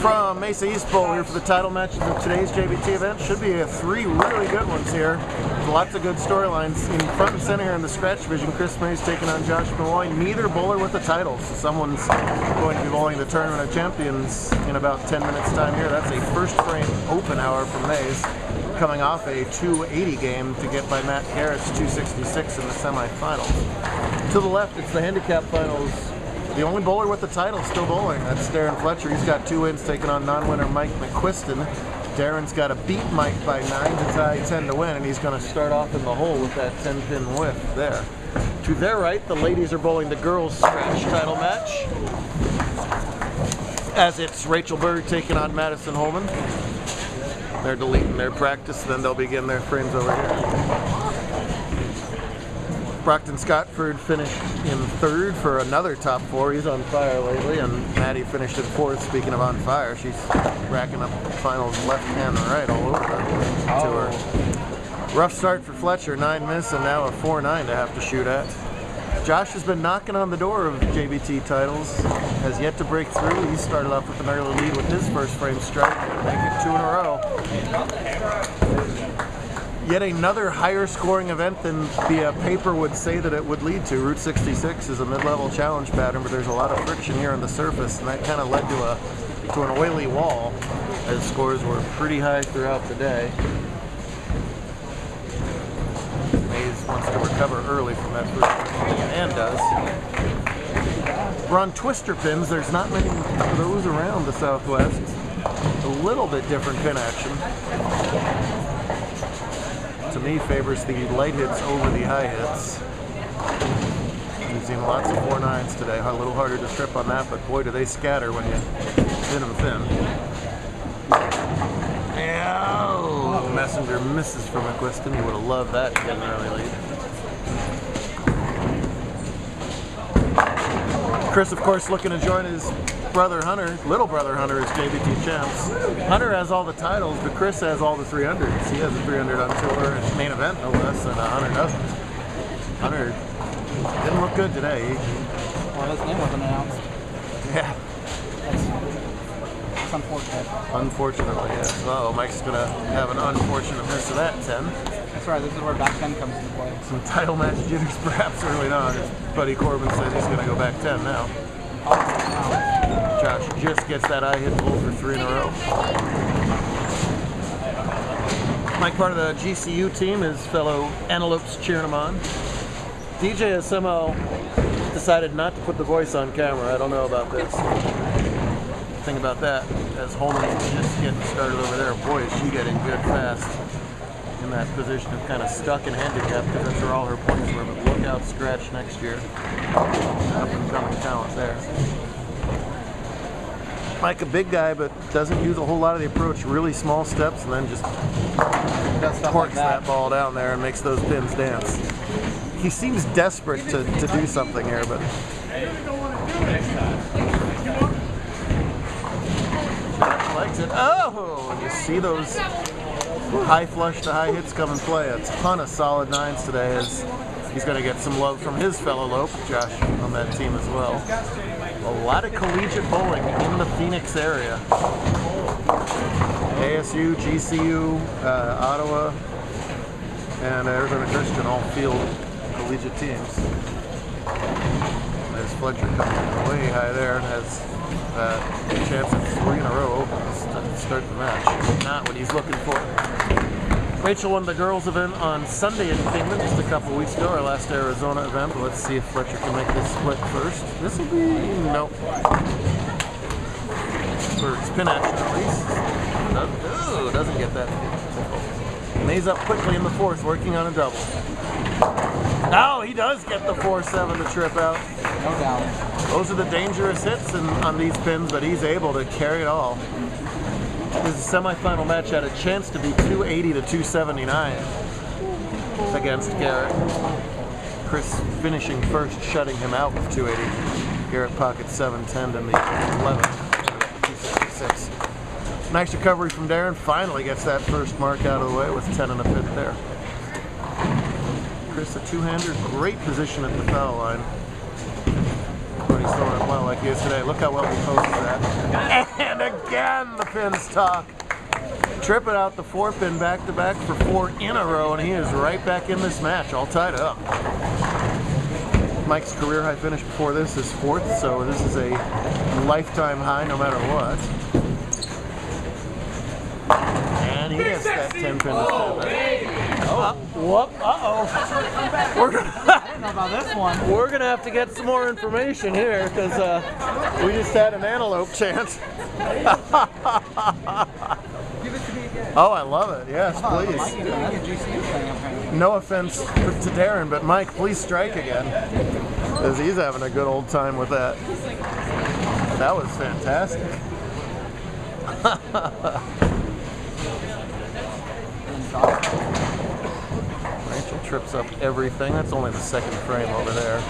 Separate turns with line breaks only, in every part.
From Mesa East Bowl here for the title matches of today's JBT event. Should be three really good ones here. Lots of good storylines. In front and center here in the scratch division, Chris May's taking on Josh Malloy. Neither bowler with the title, so someone's going to be bowling the Tournament of Champions in about 10 minutes time here. That's a first frame open hour from Mays, coming off a 280 game to get by Matt Garrett's 266 in the semifinals. To the left, it's the handicap finals. The only bowler with the title still bowling. That's Darren Fletcher. He's got 2 wins, taking on non-winner Mike McQuiston. Darren's got to beat Mike by 9 to tie, 10 to win, and he's going to start off in the hole with that 10-pin whiff there. To their right, the ladies are bowling the girls' scratch title match, as it's Rachel Berg taking on Madison Holman. They're deleting their practice, then they'll begin their frames over here. Brockton Scottford finished in 3rd for another top 4. He's on fire lately, and Maddie finished in 4th. Speaking of on fire, she's racking up finals left and right all over the tour. Rough start for Fletcher, 9 miss, and now a 4-9 to have to shoot at. Josh has been knocking on the door of JBT titles, has yet to break through. He started off with an early lead with his first frame strike, making 2 in a row. Yet another higher scoring event than the paper would say that it would lead to. Route 66 is a mid-level challenge pattern, but there's a lot of friction here on the surface, and that kind of led to an oily wall, as scores were pretty high throughout the day. Mays wants to recover early from that first and does. We're on twister pins. There's not many of those around the Southwest. A little bit different pin action. To me, favors the light hits over the high hits. We've seen lots of 4-9s today. A little harder to strip on that, but boy, do they scatter when you pin them thin. Oh, Messenger misses from McQuiston. He would have loved that to get an early lead. Chris, of course, looking to join his brother Hunter, little brother Hunter, as JBT champs. Hunter has all the titles, but Chris has all the 300s. He has a 300 on tour, his main event no less, and Hunter doesn't. Hunter didn't look good today.
Well, his name wasn't announced.
Yeah.
That's unfortunate.
Unfortunately, yes. Oh, Mike's going to have an unfortunate miss of that 10.
That's right, this is where back 10 comes into play.
Some title match jitters perhaps early on. His buddy Corbin says he's going to go back 10 now. Josh just gets that eye hit pull for 3 in a row. Mike, part of the GCU team, his fellow Antelopes cheering him on. DJ has somehow decided not to put the voice on camera. I don't know about this. Think about that, as Holman is just getting started over there. Boy, is she getting good fast in that position of kind of stuck in handicap, because that's where all her points were. But look out, scratch next year. Up and coming talent there. Mike, a big guy, but doesn't use a whole lot of the approach. Really small steps, and then just torques that ball down there and makes those pins dance. He seems desperate to do something here, but Josh likes it. Oh, and you see those high flush to high hits come and play. A ton of solid 9s today, as he's going to get some love from his fellow Lope, Josh, on that team as well. A lot of collegiate bowling in the Phoenix area. ASU, GCU, Ottawa, and Arizona Christian all field collegiate teams. There's Fletcher coming way high there and has a chance of 3 in a row to start the match. Not what he's looking for. Rachel won the girls event on Sunday in Kingman just a couple weeks ago, our last Arizona event. But let's see if Fletcher can make this split first. This will be, nope. For spin action at least. Doesn't get that. Mays up quickly in the 4th, working on a double. Oh, he does get the 4-7 to trip out.
No doubt.
Those are the dangerous hits on these pins, but he's able to carry it all. His semifinal match had a chance to be 280 to 279 against Garrett. Chris finishing first, shutting him out with 280. Garrett pockets 710 in the 11th, 266. Nice recovery from Darren. Finally gets that first mark out of the way with 10 and a 5th there. Chris, a 2-hander, great position at the foul line. when he's throwing it well like he is today. Look how well he poses that. And again, the pins talk. Tripping out the 4-pin back-to-back for 4 in a row, and he is right back in this match, all tied up. Mike's career high finish before this is 4th, so this is a lifetime high no matter what. And he gets that 10-pin to stand there. Whoop! Uh-oh.
I don't know about this one.
We're gonna have to get some more information here because we just had an antelope chant.
Give it to me again.
Oh, I love it. Yes,
That's a
please.
GCU thing, apparently.
No offense to Darren, but Mike, please strike again. Because he's having a good old time with that. That was fantastic. Rachel trips up everything. That's only the 2nd frame over there.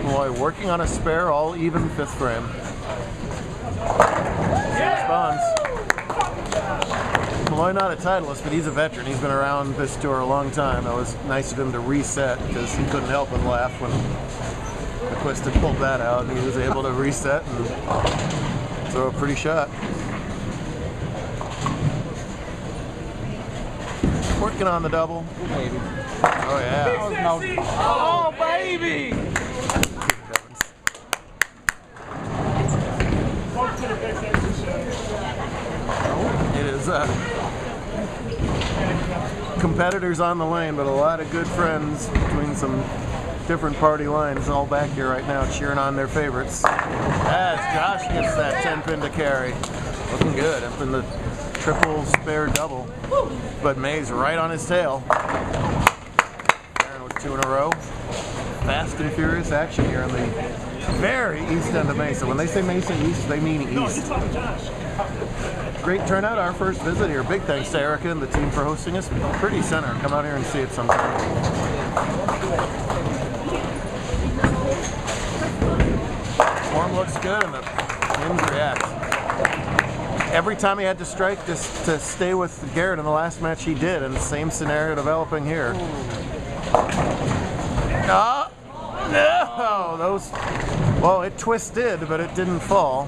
Malloy working on a spare, all even 5th frame. He responds. Malloy not a titleist, but he's a veteran. He's been around this tour a long time. It was nice of him to reset because he couldn't help but laugh when McQuiston pulled that out, and he was able to reset and throw a pretty shot. Working on the double.
Baby.
Oh yeah.
Oh, baby!
It is competitors on the lane, but a lot of good friends between some different party lines all back here right now cheering on their favorites. As Josh gets that 10-pin to carry. Looking good up in the triple spare double. But May's right on his tail. Aaron with 2 in a row. Fast and furious action here on the very east end of Mesa. When they say Mesa East, they mean east. Great turnout, our first visit here. Big thanks to Erica and the team for hosting us. Pretty center. Come out here and see it sometime. Form looks good and the pins react. Every time he had to strike to stay with Garrett in the last match, he did, and the same scenario developing here. Oh, no! Those, well, it twisted, but it didn't fall.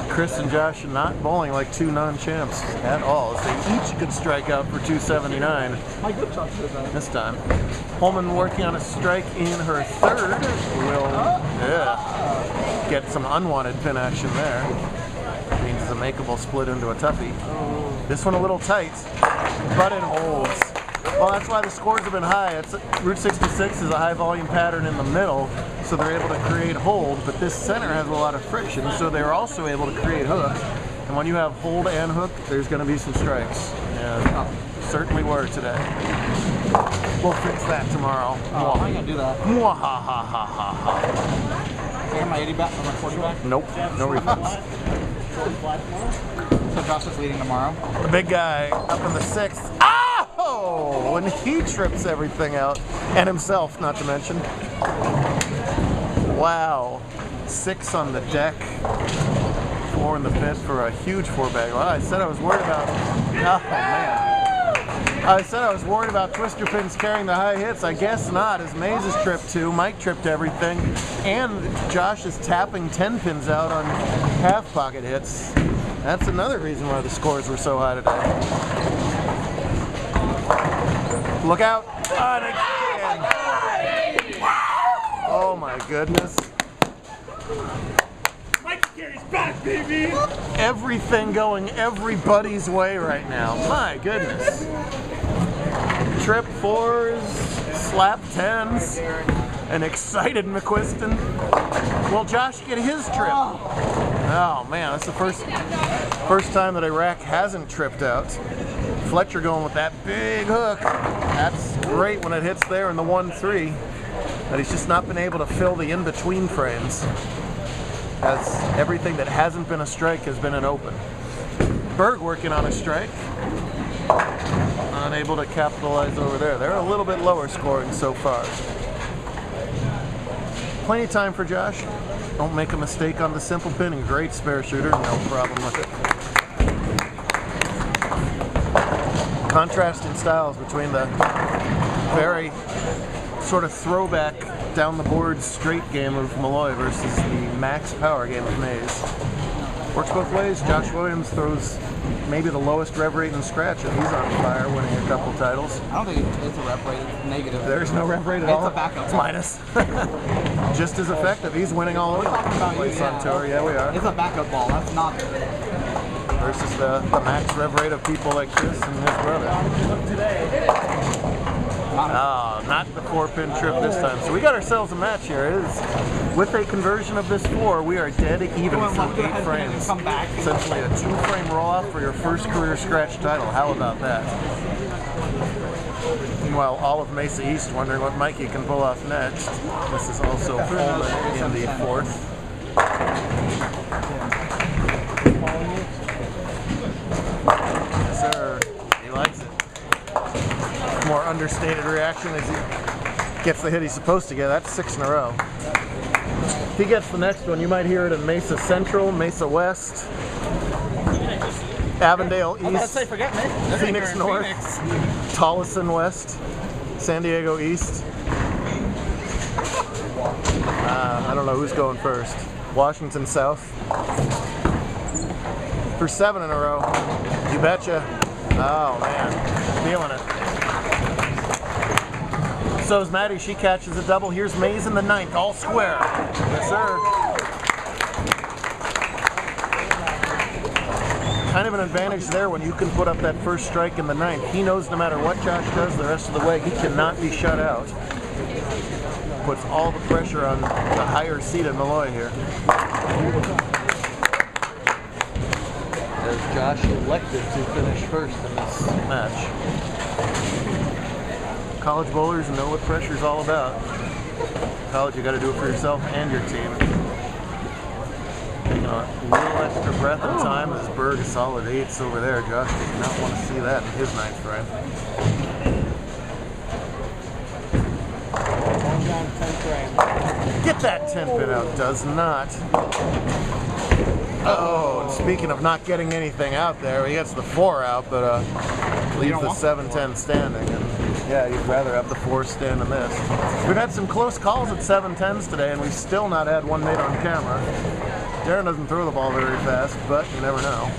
Chris and Josh are not bowling like 2 non-champs at all, as they each could strike out for 279 this time. Holman working on a strike in her 3rd will get some unwanted pin action there. Means it's a makeable split into a toughie. This one a little tight, but it holds. Well, that's why the scores have been high. Route 66 is a high volume pattern in the middle, so they're able to create hold, but this center has a lot of friction, so they're also able to create hook. And when you have hold and hook, there's going to be some strikes. And certainly were today. We'll fix that tomorrow.
Oh, how are you going to do that?
Mwahahahaha.
Can I get my 80 back or my 40 back?
Nope, no refunds.
So Josh is leading tomorrow?
The big guy up in the 6th. Oh! When he trips everything out, and himself, not to mention. Wow. 6 on the deck. 4 in the 5th for a huge 4-bag. Well, I said I was worried about. Oh man. I said I was worried about twister pins carrying the high hits. I guess not, as Mays has tripped 2, Mike tripped everything, and Josh is tapping 10 pins out on half pocket hits. That's another reason why the scores were so high today. Look out! And again. Oh my goodness.
Back, baby!
Everything going everybody's way right now. My goodness. Trip 4s, slap 10s, an excited McQuiston. Will Josh get his trip? Oh man, that's the first time that Iraq hasn't tripped out. Fletcher going with that big hook. That's great when it hits there in the 1-3. But he's just not been able to fill the in-between frames, as everything that hasn't been a strike has been an open. Berg working on a strike. Unable to capitalize over there. They're a little bit lower scoring so far. Plenty of time for Josh. Don't make a mistake on the simple pinning. Great spare shooter, no problem with it. Contrasting styles between the very sort of throwback down the board straight game of Malloy versus the max power game of Maze. Works both ways. Josh Williams throws maybe the lowest rev rate in scratch, and he's on fire, winning a couple titles.
I don't think it's a rev rate. It's negative.
There's no rev rate at
It's
all.
a backup.
It's minus. Just as effective. He's winning all over the place on tour. Yeah, we are.
It's a backup ball. That's not.
Versus the max rev rate of people like Chris and his brother. Oh, not the 4-pin trip this time. So we got ourselves a match here. It is, with a conversion of this 4, we are dead even for 8 frames.
Come back.
Essentially a 2-frame roll-off for your first career scratch title. How about that? Meanwhile, all of Mesa East wondering what Mikey can pull off next. This is also Holman in the 4th. Yes, sir. He likes it. More understated reaction as he gets the hit he's supposed to get. That's 6 in a row. If he gets the next one, you might hear it in Mesa Central, Mesa West, Avondale East, Phoenix North, Tolleson West, San Diego East. I don't know who's going first. Washington South. For 7 in a row. You betcha. Oh man, feeling it. So is Maddie, she catches a double. Here's Maze in the 9th, all square. Yes, sir. Kind of an advantage there when you can put up that first strike in the 9th. He knows no matter what Josh does the rest of the way, he cannot be shut out. Puts all the pressure on the higher seeded Malloy here. As Josh elected to finish first in this match. College bowlers know what pressure's all about. College, you got to do it for yourself and your team. Taking a little extra breath and time as Berg is solid 8s over there. Josh does not want to see that in his 9th frame. Get that 10 pin out. Does not. Uh-oh, and speaking of not getting anything out there, he gets the 4 out, but leaves the 7-10 standing. And yeah, you'd rather have the 4 stand than this. We've had some close calls at 7-10s today, and we've still not had one made on camera. Darren doesn't throw the ball very fast, but you never know.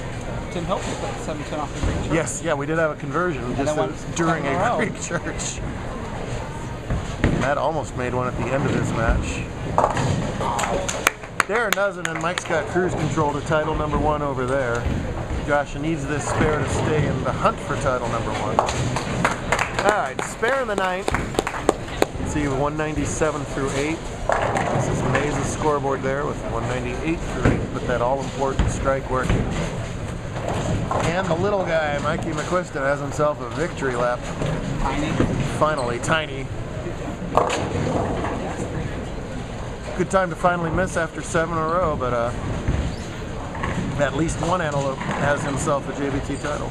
Tim helped with that 7-10 off the Greek church.
Yes, yeah, we did have a conversion just during a Greek church. Matt almost made one at the end of this match. Darren doesn't, and Mike's got cruise control to title number 1 over there. Josh needs this spare to stay in the hunt for title number 1. Alright, spare in the 9th. Let's see, 197 through 8. This is Maze's scoreboard there with 198 through 8. Put that all-important strike working. And the little guy, Mikey McQuiston, has himself a victory lap.
Tiny.
Finally, tiny. Good time to finally miss after 7 in a row, but at least one antelope has himself a JBT title.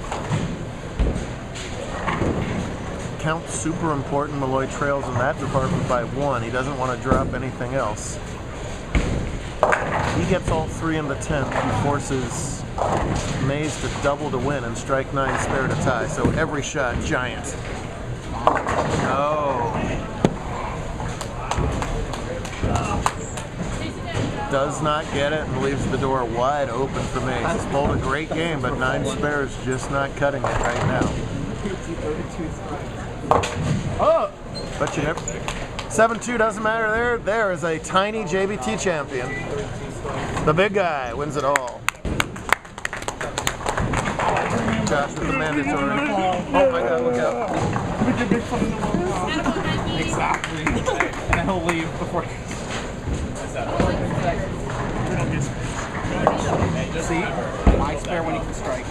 Count super important. Malloy trails in that department by 1. He doesn't want to drop anything else. He gets all 3 in the 10th. He forces Maze to double to win and strike 9 spare to tie. So every shot, giant. No. Does not get it and leaves the door wide open for Maze. He's bowled a great game, but 9 spares just not cutting it right now. Oh! But you never. 7-2 doesn't matter there. There is a tiny JBT champion. The big guy wins it all. Josh with the mandatory. Oh my god, look out.
Exactly. And then he'll leave before. See? My spare when he can strike.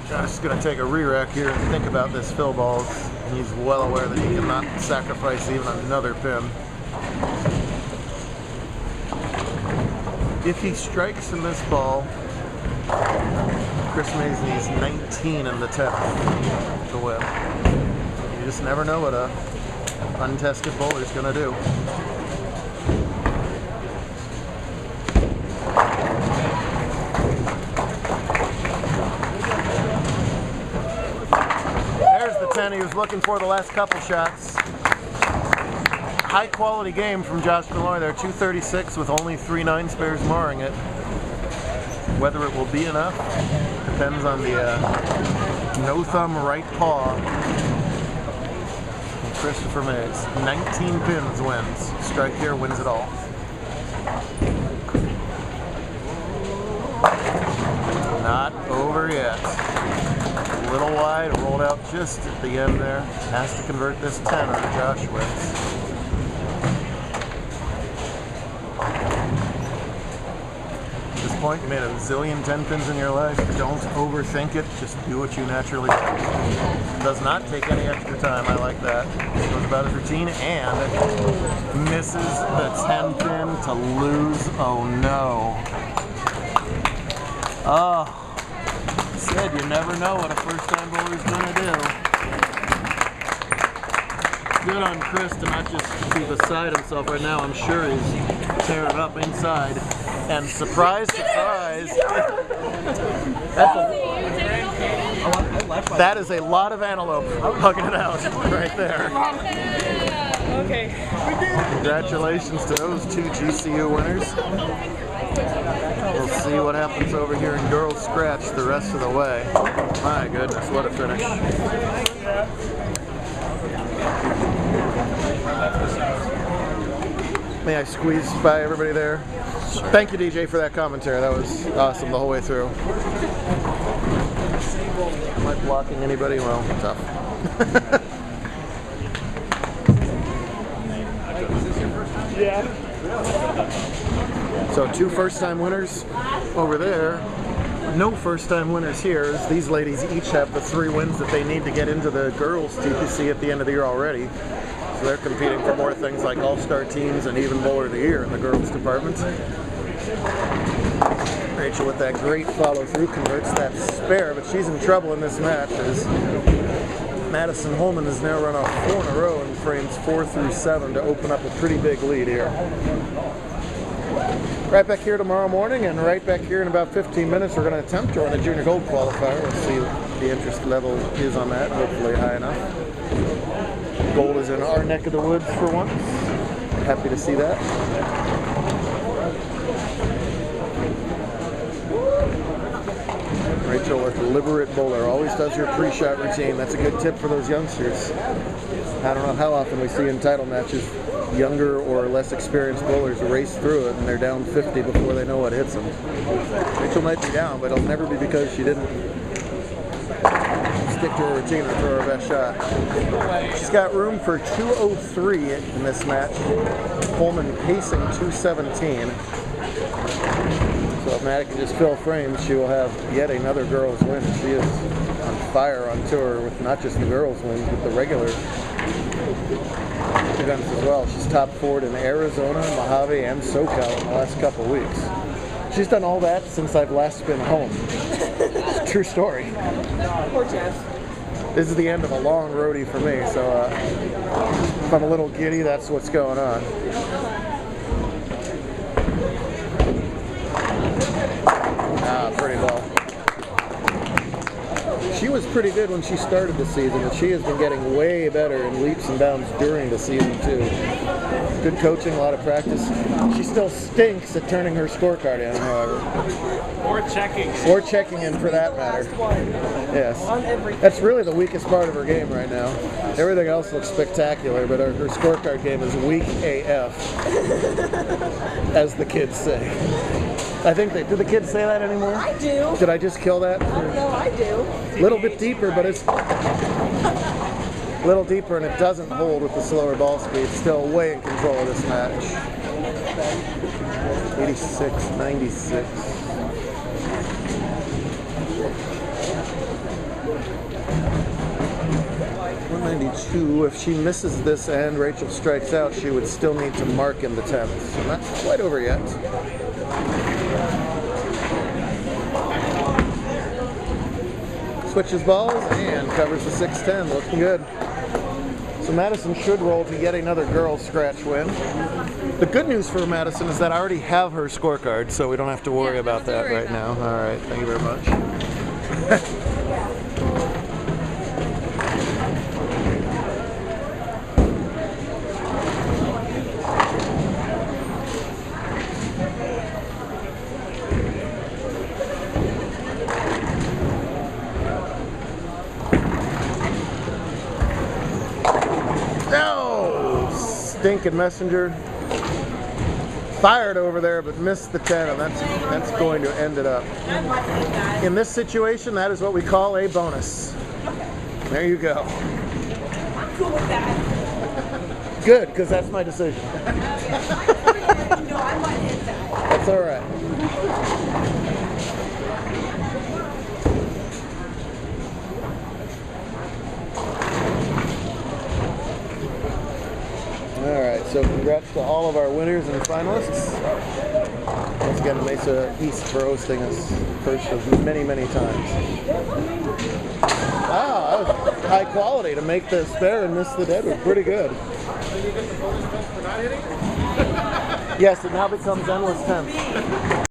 Josh is going to take a re-rack here and think about this fill balls. And he's well aware that he cannot sacrifice even another pin. If he strikes in this ball, Chris Mays needs 19 in the 10th to win. You just never know what a untested bowler is going to do. 10. He was looking for the last couple shots. High quality game from Josh Malloy there. 236 with only 3 9 spares marring it. Whether it will be enough depends on the no thumb right paw. And Christopher Mays. 19 pins wins. Strike here wins it all. Not over yet. A little wide, rolled out just at the end there. Has to convert this 10 or Josh wins. At this point, you made a zillion 10 pins in your life. Don't overthink it. Just do what you naturally do. Does not take any extra time. I like that. Goes about his routine and misses the 10 pin to lose. Oh no. Oh, said you never know what a first-time bowler's gonna do. Good on Chris to not just be beside himself right now. I'm sure he's tearing up inside. And surprise, surprise, that is a lot of antelope hugging it out right there.
Okay.
Congratulations to those 2 GCU winners. We'll see what happens over here in girls scratch the rest of the way. My goodness, what a finish. May I squeeze by everybody there? Thank you, DJ, for that commentary. That was awesome the whole way through. Am I blocking anybody? Well, tough.
Yeah.
So 2 first-time winners over there. No first-time winners here, as these ladies each have the 3 wins that they need to get into the girls' TPC at the end of the year already. So they're competing for more things like all-star teams and even bowler of the year in the girls' department. Rachel with that great follow-through converts that spare, but she's in trouble in this match as Madison Holman has now run off 4 in a row in frames 4 through 7 to open up a pretty big lead here. Right back here tomorrow morning, and right back here in about 15 minutes, we're going to attempt to run a junior gold qualifier. We'll see what the interest level is on that, hopefully high enough. Gold is in our neck of the woods for once. Happy to see that. Rachel, a deliberate bowler, always does her pre-shot routine. That's a good tip for those youngsters. I don't know how often we see in title matches younger or less experienced bowlers race through it and they're down 50 before they know what hits them. Rachel might be down, but it'll never be because she didn't stick to her routine or throw her best shot. She's got room for 203 in this match. Holman pacing 217. So if Maddie can just fill frames, she will have yet another girls win. She is on fire on tour with not just the girls wins, but the regular events as well. She's top 4 in Arizona, Mojave, and SoCal in the last couple weeks. She's done all that since I've last been home. It's a true story.
Poor Jeff.
This is the end of a long roadie for me, so if I'm a little giddy, that's what's going on. Pretty well. She was pretty good when she started the season, and she has been getting way better in leaps and bounds during the season too. Good coaching, a lot of practice. She still stinks at turning her scorecard in, however.
Or checking.
Or checking in for that matter. Yes. That's really the weakest part of her game right now. Everything else looks spectacular, but her scorecard game is weak AF, as the kids say. I think do the kids say that anymore?
I do.
Did I just kill that?
No, I do.
A little bit deeper, but it's a little deeper and it doesn't hold with the slower ball speed. Still way in control of this match. 86-96. If she misses this and Rachel strikes out, she would still need to mark in the 10th. So not quite over yet. Switches balls and covers the 6-10. Looking good. So Madison should roll to yet another girls scratch win. The good news for Madison is that I already have her scorecard, so we don't have to worry about that right now. All right, thank you very much. stinking messenger. Fired over there, but missed the 10, and that's going to end it up.
I might hit that.
In this situation, that is what we call a bonus. There you go.
I'm cool with that.
Good, because that's my decision.
No, I might hit that.
That's all right. All right, so congrats to all of our winners and finalists. Once again, Mesa East for hosting us, first of many, many times. Wow, that was high quality to make the spare and miss the deadwood. Pretty good. Yes, it now becomes endless 10.